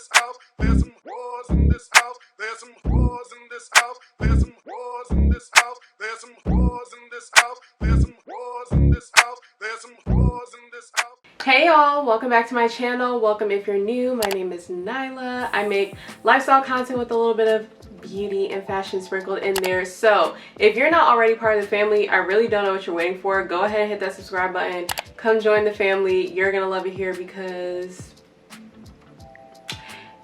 this house. There's some whores in this house. There's some whores in this house. There's some whores in this house. There's some whores in this house. There's some whores in this house. There's some whores in this house. Hey y'all, welcome back to my channel. Welcome if you're new. My name is Nyla. I make lifestyle content with a little bit of beauty and fashion sprinkled in there. So if you're not already part of the family, I really don't know what you're waiting for. Go ahead and hit that subscribe button. Come join the family. You're gonna love it here because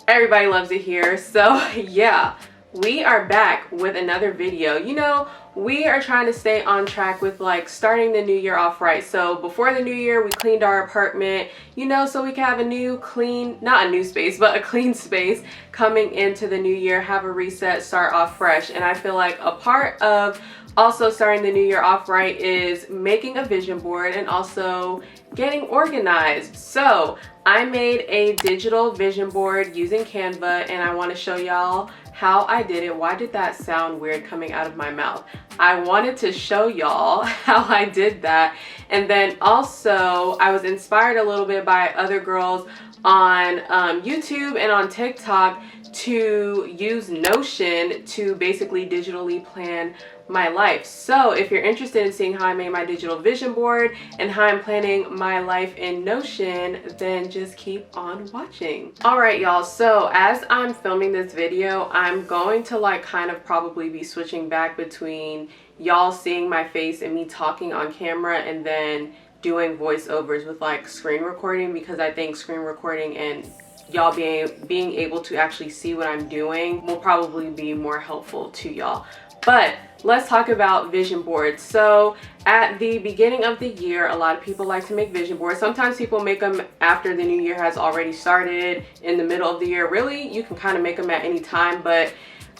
everybody loves it here. So yeah, we are back with another video. You know, we are trying to stay on track with like starting the new year off right. So before the new year, we cleaned our apartment, you know, so we can have a new clean, not a new space, but a clean space coming into the new year, have a reset, start off fresh. And I feel like a part of also starting the new year off right is making a vision board and also getting organized. So I made a digital vision board using Canva and I want to show y'all how I did it. Why did that sound weird coming out of my mouth? I wanted to show y'all how I did that. And then also I was inspired a little bit by other girls on YouTube and on TikTok to use Notion to basically digitally plan my life. So if you're interested in seeing how I made my digital vision board and how I'm planning my life in Notion, then just keep on watching. All right, y'all. So as I'm filming this video, I'm going to like kind of probably be switching back between y'all seeing my face and me talking on camera and then doing voiceovers with like screen recording, because I think screen recording and y'all being able to actually see what I'm doing will probably be more helpful to y'all. But let's talk about vision boards. So at the beginning of the year, a lot of people like to make vision boards. Sometimes people make them after the new year has already started, in the middle of the year. Really, you can kind of make them at any time, but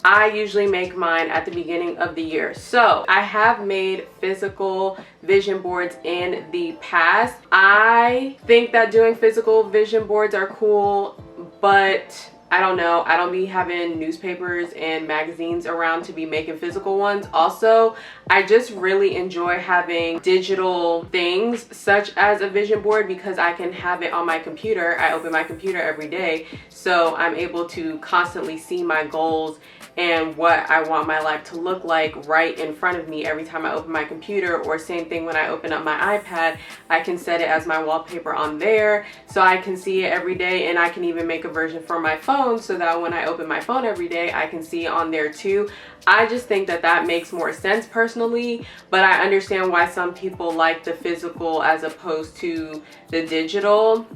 I usually make mine at the beginning of the year. So I have made physical vision boards in the past. I think that doing physical vision boards are cool, but I don't know. I don't be having newspapers and magazines around to be making physical ones. Also, I just really enjoy having digital things such as a vision board because I can have it on my computer. I open my computer every day, so I'm able to constantly see my goals and what I want my life to look like right in front of me every time I open my computer. Or same thing when I open up my iPad, I can set it as my wallpaper on there so I can see it every day, and I can even make a version for my phone so that when I open my phone every day, I can see it on there too. I just think that that makes more sense personally, but I understand why some people like the physical as opposed to the digital,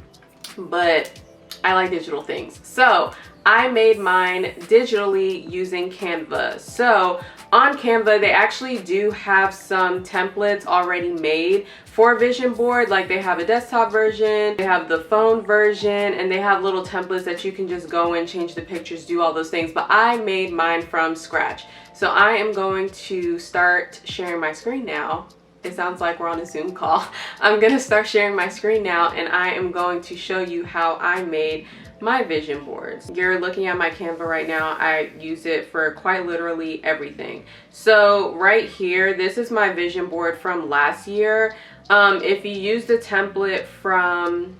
but I like digital things. So I made mine digitally using Canva. So on Canva, they actually do have some templates already made for vision board. Like they have a desktop version, they have the phone version, and they have little templates that you can just go and change the pictures, do all those things. But I made mine from scratch. So I am going to start sharing my screen now. It sounds like we're on a Zoom call. I'm gonna start sharing my screen now, and I am going to show you how I made my vision boards. You're looking at my Canva right now. I use it for quite literally everything. So right here, this is my vision board from last year. If you use the template from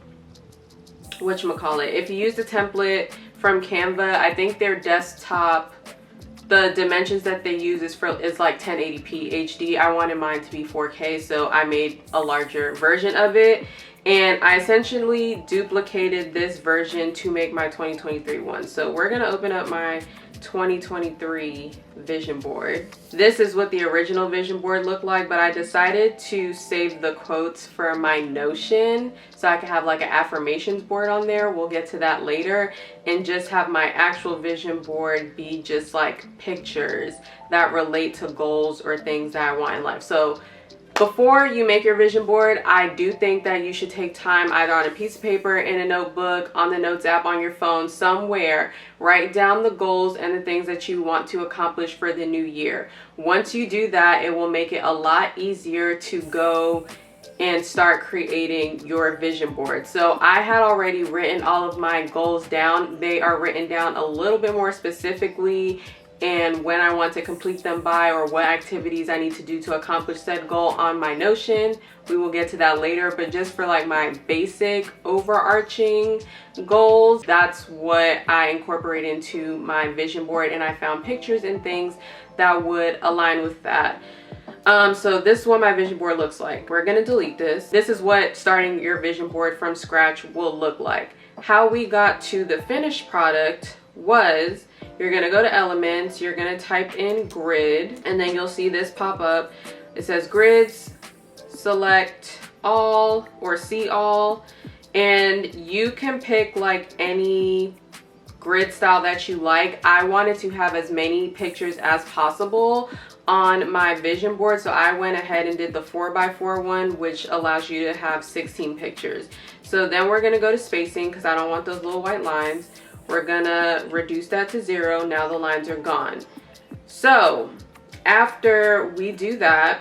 if you use the template from Canva, I think their desktop, the dimensions that they use is like 1080p HD. I wanted mine to be 4K, so I made a larger version of it. And I essentially duplicated this version to make my 2023 one. So we're gonna open up my 2023 vision board. This is what the original vision board looked like, but I decided to save the quotes for my Notion so I can have like an affirmations board on there. We'll get to that later, and just have my actual vision board be just like pictures that relate to goals or things that I want in life. So before you make your vision board, I do think that you should take time either on a piece of paper, in a notebook, on the notes app, on your phone, somewhere, write down the goals and the things that you want to accomplish for the new year. Once you do that, it will make it a lot easier to go and start creating your vision board. So I had already written all of my goals down. They are written down a little bit more specifically and when I want to complete them by, or what activities I need to do to accomplish said goal on my Notion. We will get to that later, but just for like my basic overarching goals, that's what I incorporate into my vision board, and I found pictures and things that would align with that. So this is what my vision board looks like. We're gonna delete this. This is what starting your vision board from scratch will look like. How we got to the finished product was, you're gonna go to elements, you're gonna type in grid, and then you'll see this pop up. It says grids, select all or see all, and you can pick like any grid style that you like. I wanted to have as many pictures as possible on my vision board, so I went ahead and did the 4x4 one, which allows you to have 16 pictures. So then we're gonna go to spacing because I don't want those little white lines. We're gonna reduce that to 0. Now the lines are gone. So after we do that,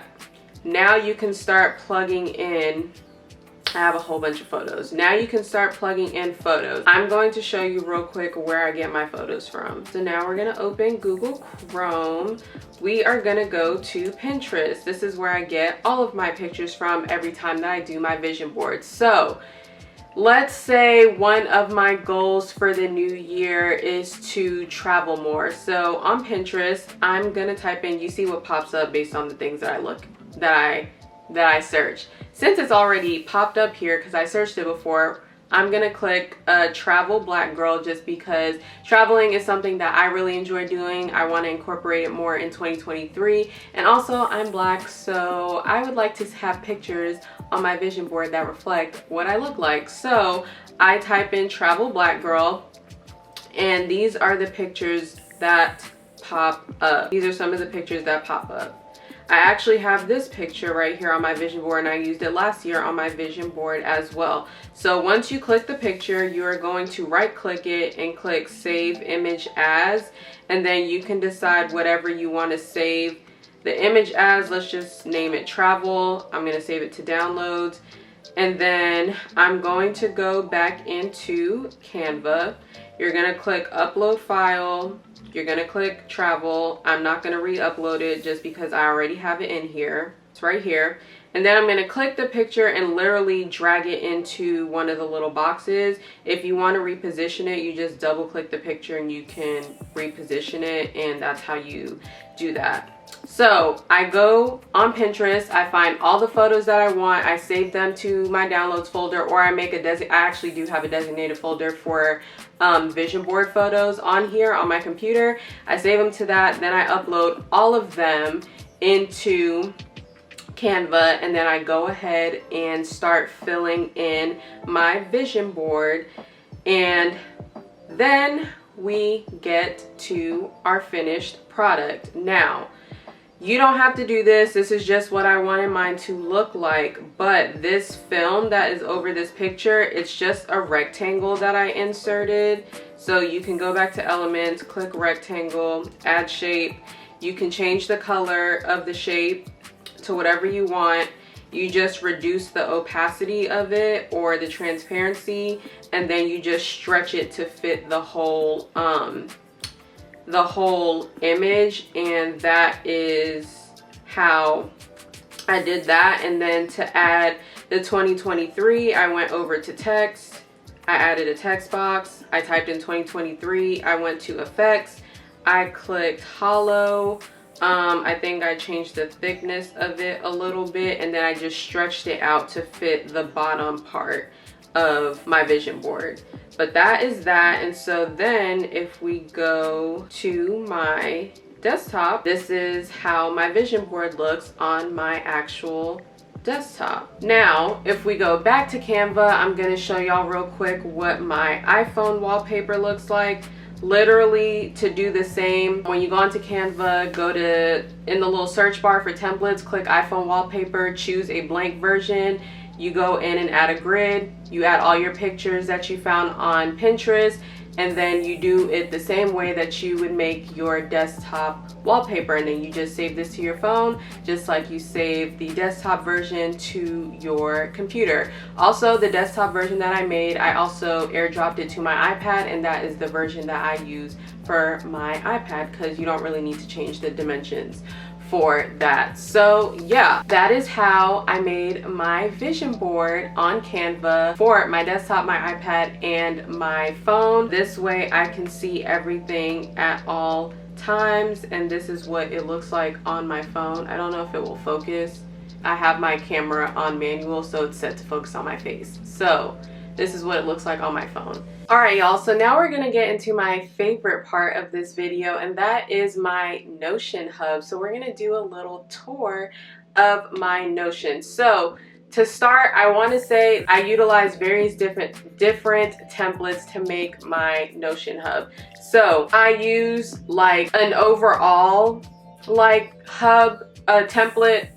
now you can start plugging in. I have a whole bunch of photos. Now you can start plugging in photos. I'm going to show you real quick where I get my photos from. So now we're gonna open Google Chrome. We are gonna go to Pinterest. This is where I get all of my pictures from every time that I do my vision board. So let's say one of my goals for the new year is to travel more. So on Pinterest, I'm gonna type in, you see what pops up based on the things that I search. Since it's already popped up here because I searched it before, I'm gonna click travel black girl, just because traveling is something that I really enjoy doing. I want to incorporate it more in 2023, and also I'm black, so I would like to have pictures on my vision board that reflect what I look like. So I type in travel black girl, and these are the pictures that pop up. These are some of the pictures that pop up. I actually have this picture right here on my vision board, and I used it last year on my vision board as well. So once you click the picture, you are going to right click it and click save image as, and then you can decide whatever you want to save the image as. Let's just name it travel. I'm going to save it to downloads, and then I'm going to go back into Canva. You're going to click upload file. You're gonna click travel. I'm not gonna re-upload it just because I already have it in here. It's right here. And then I'm gonna click the picture and literally drag it into one of the little boxes. If you wanna reposition it, you just double click the picture and you can reposition it, and that's how you do that. So I go on Pinterest, I find all the photos that I want, I save them to my downloads folder, or I make I actually do have a designated folder for vision board photos on here on my computer. I save them to that, then I upload all of them into Canva, and then I go ahead and start filling in my vision board, and then we get to our finished product. Now, you don't have to do this. This is just what I wanted mine to look like. But this film that is over this picture, it's just a rectangle that I inserted. So you can go back to elements, click rectangle, add shape. You can change the color of the shape to whatever you want. You just reduce the opacity of it or the transparency, and then you just stretch it to fit the whole image, and that is how I did that. And then to add the 2023, I went over to text, I added a text box, I typed in 2023, I went to effects, I clicked hollow. I think I changed the thickness of it a little bit, and then I just stretched it out to fit the bottom part of my vision board. But that is that. And so then if we go to my desktop, this is how my vision board looks on my actual desktop. Now, if we go back to Canva, I'm gonna show y'all real quick what my iPhone wallpaper looks like. Literally, to do the same, when you go onto Canva, go to, in the little search bar for templates, click iPhone wallpaper, choose a blank version. you go in and add a grid, you add all your pictures that you found on Pinterest, and then you do it the same way that you would make your desktop wallpaper, and then you just save this to your phone just like you save the desktop version to your computer. Also, the desktop version that I made, I also airdropped it to my iPad, and that is the version that I use for my iPad because you don't really need to change the dimensions for that. So yeah, that is how I made my vision board on Canva for my desktop, my iPad, and my phone. This way I can see everything at all times, and this is what it looks like on my phone. I don't know if it will focus. I have my camera on manual, so it's set to focus on my face. So this is what it looks like on my phone. All right, y'all, so now we're gonna get into my favorite part of this video, and that is my Notion hub. So we're gonna do a little tour of my Notion. So to start, I want to say I utilize various different templates to make my Notion hub. So I use like an overall like hub, a template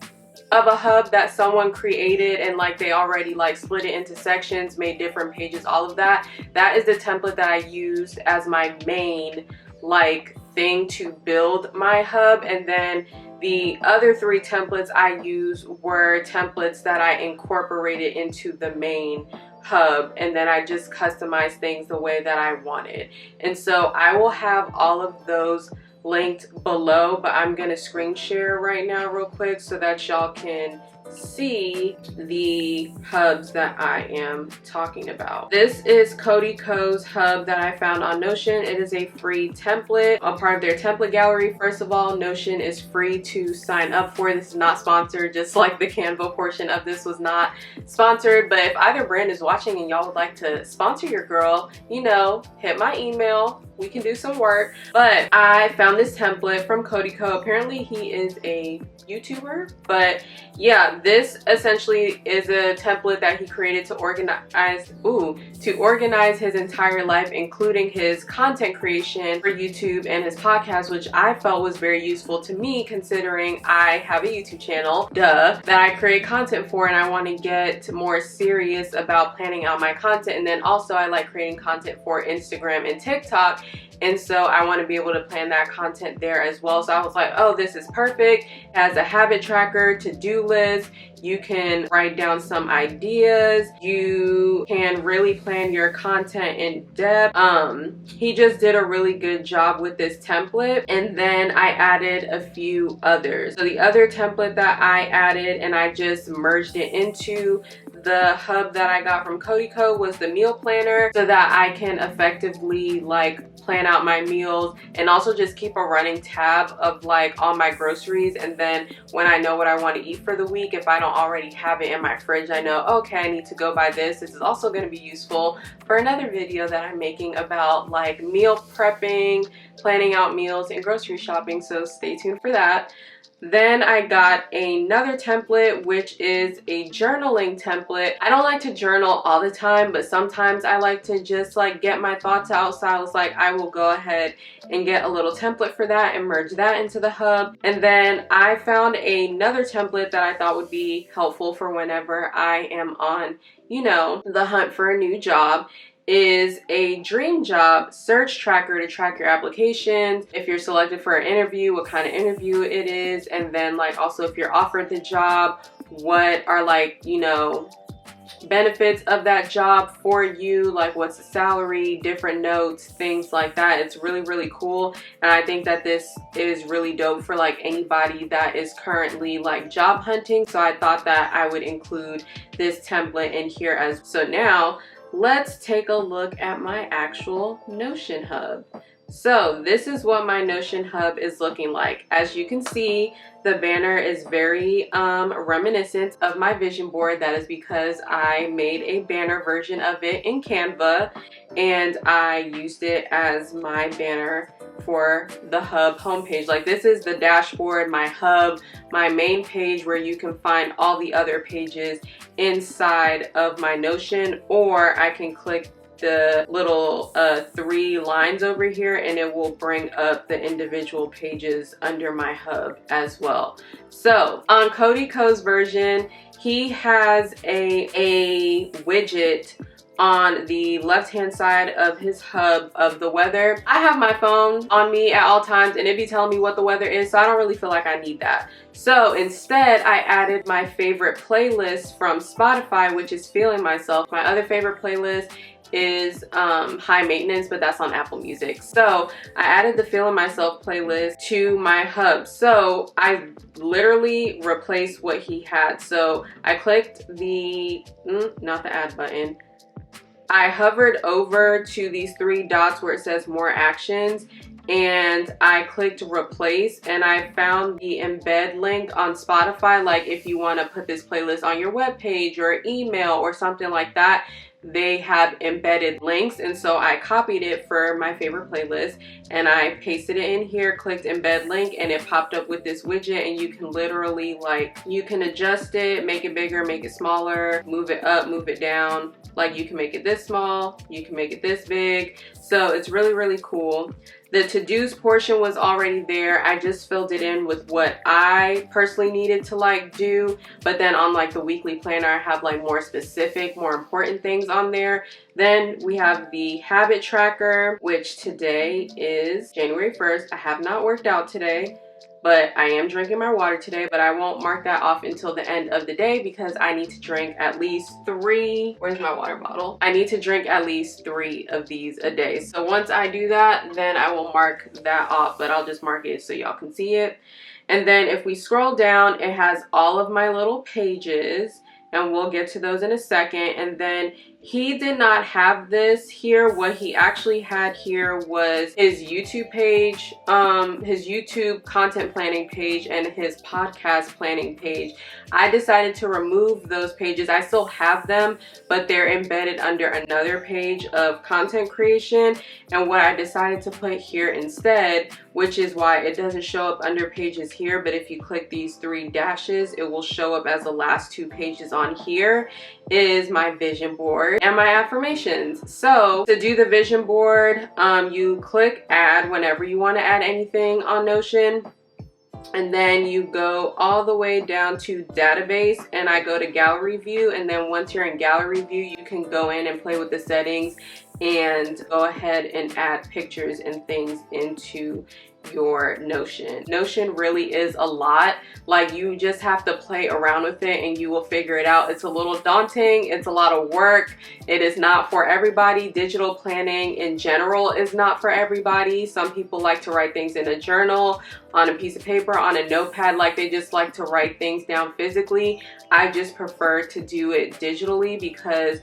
of a hub that someone created, and like they already like split it into sections, made different pages, all of that. That is the template that I used as my main like thing to build my hub. And then the other 3 templates I used were templates that I incorporated into the main hub, and then I just customized things the way that I wanted. And so I will have all of those linked below, but I'm gonna screen share right now real quick so that y'all can see the hubs that I am talking about. This is Cody Co's hub that I found on Notion. It is a free template, a part of their template gallery. First of all, Notion is free to sign up for. This is not sponsored, just like the Canva portion of this was not sponsored. But if either brand is watching and y'all would like to sponsor your girl, you know, hit my email. We can do some work. But I found this template from Cody Co. Apparently he is a YouTuber, but yeah, this essentially is a template that he created to organize his entire life, including his content creation for YouTube and his podcast, which I felt was very useful to me considering I have a YouTube channel, that I create content for, and I want to get more serious about planning out my content. And then also I like creating content for Instagram and TikTok, and so I want to be able to plan that content there as well. So I was like, oh, this is perfect. It has a habit tracker, to-do list. You can write down some ideas. You can really plan your content in depth. He just did a really good job with this template. And then I added a few others. So the other template that I added, and I just merged it into the hub that I got from Cody Co, was the meal planner, so that I can effectively like plan out my meals and also just keep a running tab of like all my groceries. And then when I know what I want to eat for the week, if I don't already have it in my fridge, I know, okay, I need to go buy this. This is also going to be useful for another video that I'm making about like meal prepping, planning out meals, and grocery shopping, so stay tuned for that. Then I got another template, which is a journaling template. I don't like to journal all the time, but sometimes I like to just like get my thoughts out. So I was like, I will go ahead and get a little template for that and merge that into the hub. And then I found another template that I thought would be helpful for whenever I am on, you know, the hunt for a new job. Is a dream job search tracker to track your applications, if you're selected for an interview, what kind of interview it is, and then like also if you're offered the job, what are like, you know, benefits of that job for you, like what's the salary, different notes, things like that. It's really, really cool, and I think that this is really dope for like anybody that is currently like job hunting. So I thought that I would include this template in here as so. Now let's take a look at my actual Notion hub. So this is what my Notion hub is looking like. As you can see, the banner is very reminiscent of my vision board. That is because I made a banner version of it in Canva, and I used it as my banner for the hub homepage. Like, this is the dashboard, my hub, my main page where you can find all the other pages inside of my Notion, or I can click the little 3 lines over here and it will bring up the individual pages under my hub as well. So on Cody Co's version, he has a widget on the left hand side of his hub of the weather. I have my phone on me at all times and it be telling me what the weather is, so I don't really feel like I need that. So instead I added my favorite playlist from Spotify, which is Feeling Myself. My other favorite playlist is High Maintenance, but that's on Apple Music. So I added the Feeling Myself playlist to my hub. So I literally replaced what he had. So I clicked the not the add button, I hovered over to these three dots where it says more actions, and I clicked replace, and I found the embed link on Spotify. Like if you want to put this playlist on your webpage or email or something like that, they have embedded links. And so I copied it for my favorite playlist and I pasted it in here, clicked embed link, and it popped up with this widget. And you can literally, like, you can adjust it, make it bigger, make it smaller, move it up, move it down. Like you can make it this small, you can make it this big. So it's really, really cool. The to-dos portion was already there. I just filled it in with what I personally needed to like do. But then on like the weekly planner, I have like more specific, more important things on there. Then we have the habit tracker, which today is January 1st. I have not worked out today, but I am drinking my water today, but I won't mark that off until the end of the day because I need to drink at least 3, where's my water bottle? I need to drink at least 3 of these a day. So once I do that, then I will mark that off, but I'll just mark it so y'all can see it. And then if we scroll down, it has all of my little pages, and we'll get to those in a second. And then he did not have this here. What he actually had here was his YouTube page, his YouTube content planning page, and his podcast planning page. I decided to remove those pages. I still have them, but they're embedded under another page of content creation. And what I decided to put here instead, which is why it doesn't show up under pages here, but if you click these 3 dashes, it will show up as the last 2 pages on here, is my vision board and my affirmations. So to do the vision board, you click add whenever you want to add anything on Notion, and then you go all the way down to database, and I go to gallery view. And then once you're in gallery view, you can go in and play with the settings and go ahead and add pictures and things into your Notion. Notion really is a lot. Like, you just have to play around with it and you will figure it out. It's a little daunting. It's a lot of work. It is not for everybody. Digital planning in general is not for everybody. Some people like to write things in a journal, on a piece of paper, on a notepad. Like, they just like to write things down physically. I just prefer to do it digitally because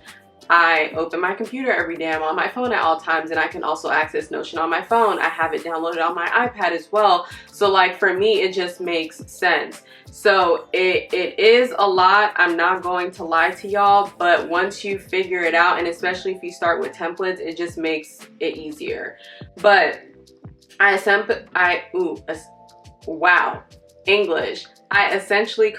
I open my computer every day. I'm on my phone at all times, and I can also access Notion on my phone. I have it downloaded on my iPad as well. So like, for me, it just makes sense. So it is a lot. I'm not going to lie to y'all, but once you figure it out, and especially if you start with templates, it just makes it easier. But English. I essentially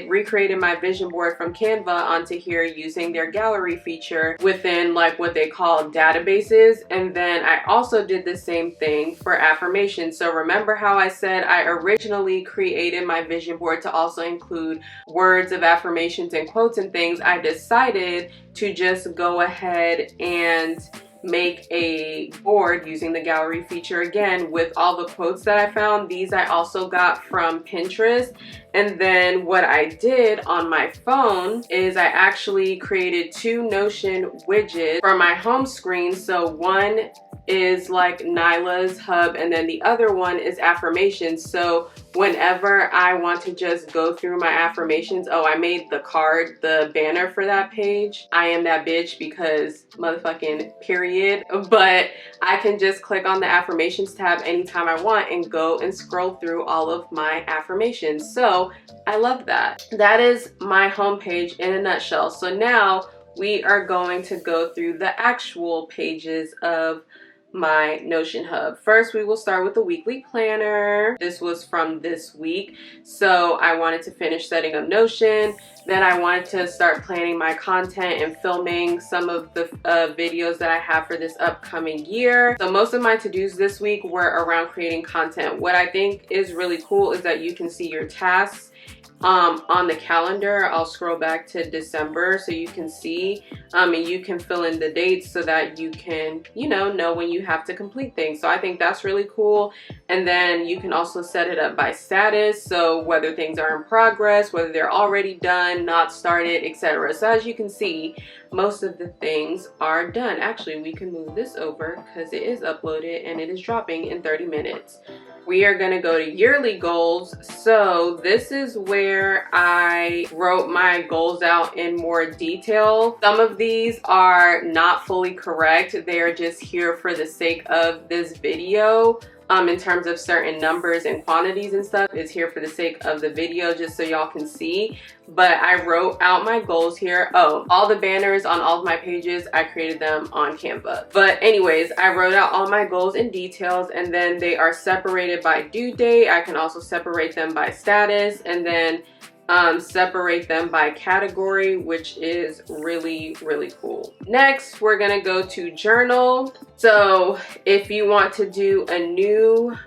recreated my vision board from Canva onto here using their gallery feature within like what they call databases. And then I also did the same thing for affirmations. So remember how I said I originally created my vision board to also include words of affirmations and quotes and things? I decided to just go ahead and make a board using the gallery feature again with all the quotes that I found. These I also got from Pinterest. And then what I did on my phone is I actually created 2 Notion widgets for my home screen. So one is like Nyla's hub, and then the other one is affirmations. So whenever I want to just go through my affirmations, oh, I made the card, the banner for that page. I am that bitch because motherfucking period. But I can just click on the affirmations tab anytime I want and go and scroll through all of my affirmations. So I love that. That is my homepage in a nutshell. So now we are going to go through the actual pages of my Notion hub. First, we will start with the weekly planner. This was from this week. So I wanted to finish setting up Notion. Then I wanted to start planning my content and filming some of the videos that I have for this upcoming year. So most of my to-dos this week were around creating content. What I think is really cool is that you can see your tasks on the calendar. I'll scroll back to December so you can see, and you can fill in the dates so that you can, you know when you have to complete things. So I think that's really cool. And then you can also set it up by status, so whether things are in progress, whether they're already done, not started, etc. So as you can see, most of the things are done. Actually, we can move this over because it is uploaded and it is dropping in 30 minutes. We are going to go to yearly goals. So this is where I wrote my goals out in more detail. Some of these are not fully correct. They are just here for the sake of this video. In terms of certain numbers and quantities and stuff, is here for the sake of the video, just so y'all can see. But I wrote out my goals here. Oh, all the banners on all of my pages, I created them on Canva. But anyways, I wrote out all my goals and details, and then they are separated by due date. I can also separate them by status, and then separate them by category, which is really cool. Next, we're gonna go to journal. So if you want to do a new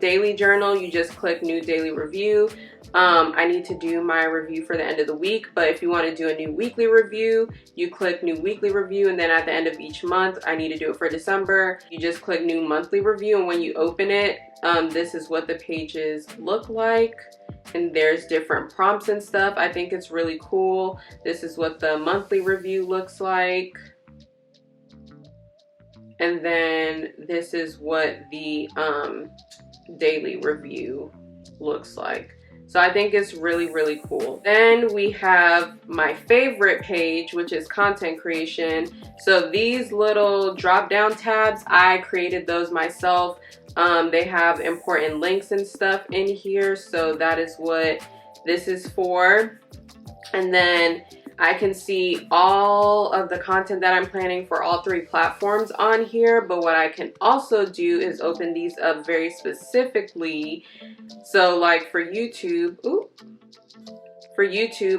daily journal, you just click new daily review. I need to do my review for the end of the week, but if you want to do a new weekly review, you click new weekly review, and then at the end of each month, I need to do it for December, you just click new monthly review, and when you open it, this is what the pages look like. And there's different prompts and stuff. I think it's really cool. This is what the monthly review looks like. And then this is what the daily review looks like. So I think it's really cool. Then we have my favorite page, which is content creation. So these little drop down tabs, I created those myself. They have important links and stuff in here. So that is what this is for. And then I can see all of the content that I'm planning for all 3 platforms on here. But what I can also do is open these up very specifically. So like for YouTube,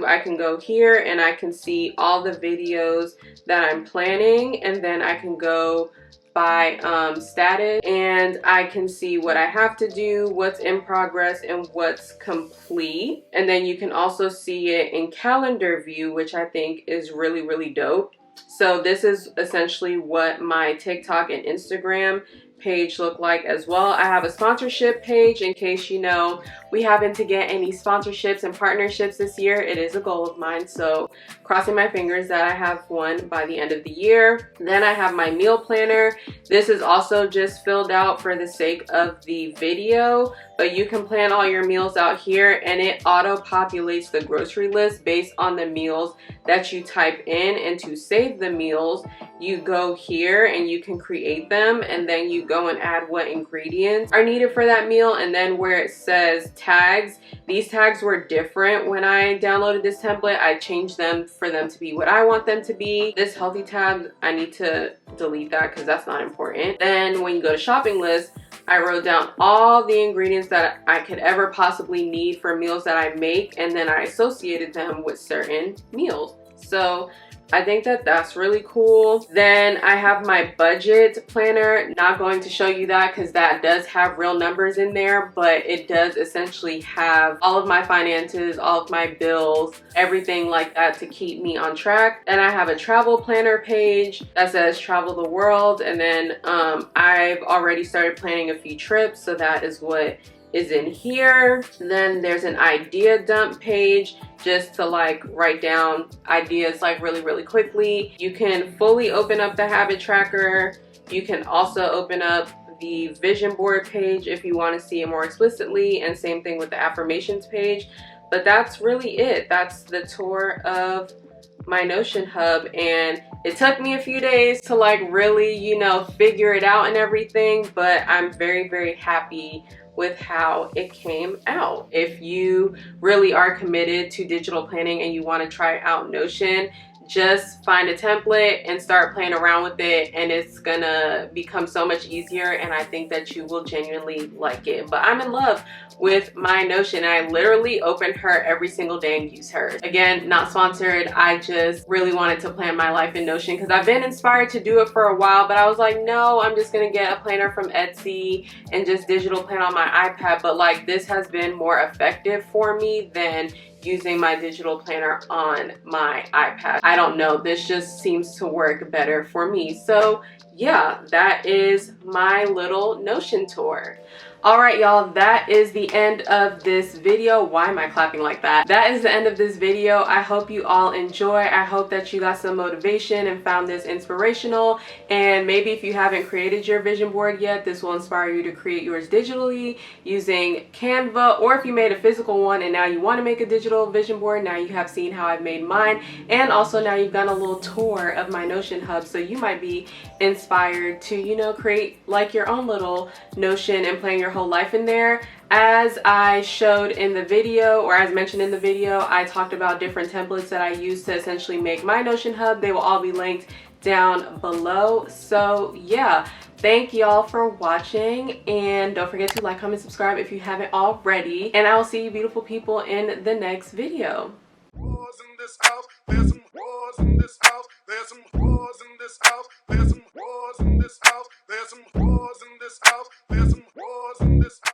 I can go here and I can see all the videos that I'm planning, and then I can go by status, and I can see what I have to do, what's in progress, and what's complete. And then you can also see it in calendar view, which I think is really dope. So this is essentially what my TikTok and Instagram page look like as well. I have a sponsorship page in case we happen to get any sponsorships and partnerships this year. It is a goal of mine, so crossing my fingers that I have one by the end of the year. Then I have my meal planner. This is also just filled out for the sake of the video, but you can plan all your meals out here, and it auto populates the grocery list based on the meals that you type in. And to save the meals, you go here and you can create them, and then you go and add what ingredients are needed for that meal. And then where it says tags, these tags were different when I downloaded this template. I changed them for them to be what I want them to be. This healthy tab, I need to delete that because that's not important. Then when you go to shopping list, I wrote down all the ingredients that I could ever possibly need for meals that I make, and then I associated them with certain meals. So I think that that's really cool. Then I have my budget planner. Not going to show you that because that does have real numbers in there, but it does essentially have all of my finances, all of my bills, everything like that to keep me on track. Then I have a travel planner page that says travel the world, and then I've already started planning a few trips, so that is what is in here. Then there's an idea dump page just to like write down ideas like really quickly. You can fully open up the habit tracker. You can also open up the vision board page if you want to see it more explicitly, and same thing with the affirmations page. But that's really it. That's the tour of my Notion hub, and it took me a few days to like really figure it out and everything, but I'm very happy with how it came out. If you really are committed to digital planning and you want to try out Notion, just find a template and start playing around with it, and it's gonna become so much easier, and I think that you will genuinely like it. But I'm in love with my Notion. I literally open her every single day and use hers. Again, not sponsored. I just really wanted to plan my life in Notion because I've been inspired to do it for a while, but I was like, no, I'm just gonna get a planner from Etsy and just digital plan on my iPad. But like, this has been more effective for me than using my digital planner on my iPad. I don't know, this just seems to work better for me. So yeah, that is my little Notion tour. All right, y'all, that is the end of this video. Why am I clapping like that? That is the end of this video. I hope you all enjoy. I hope that you got some motivation and found this inspirational. And maybe if you haven't created your vision board yet, this will inspire you to create yours digitally using Canva. Or if you made a physical one and now you want to make a digital vision board, now you have seen how I've made mine. And also now you've done a little tour of my Notion hub. So you might be inspired to, you know, create like your own little Notion and plan your whole life in there. As I showed in the video, or as mentioned in the video, I talked about different templates that I use to essentially make my Notion hub. They will all be linked down below. So yeah, thank y'all for watching, and don't forget to like, comment, subscribe if you haven't already, and I will see you beautiful people in the next video. There's some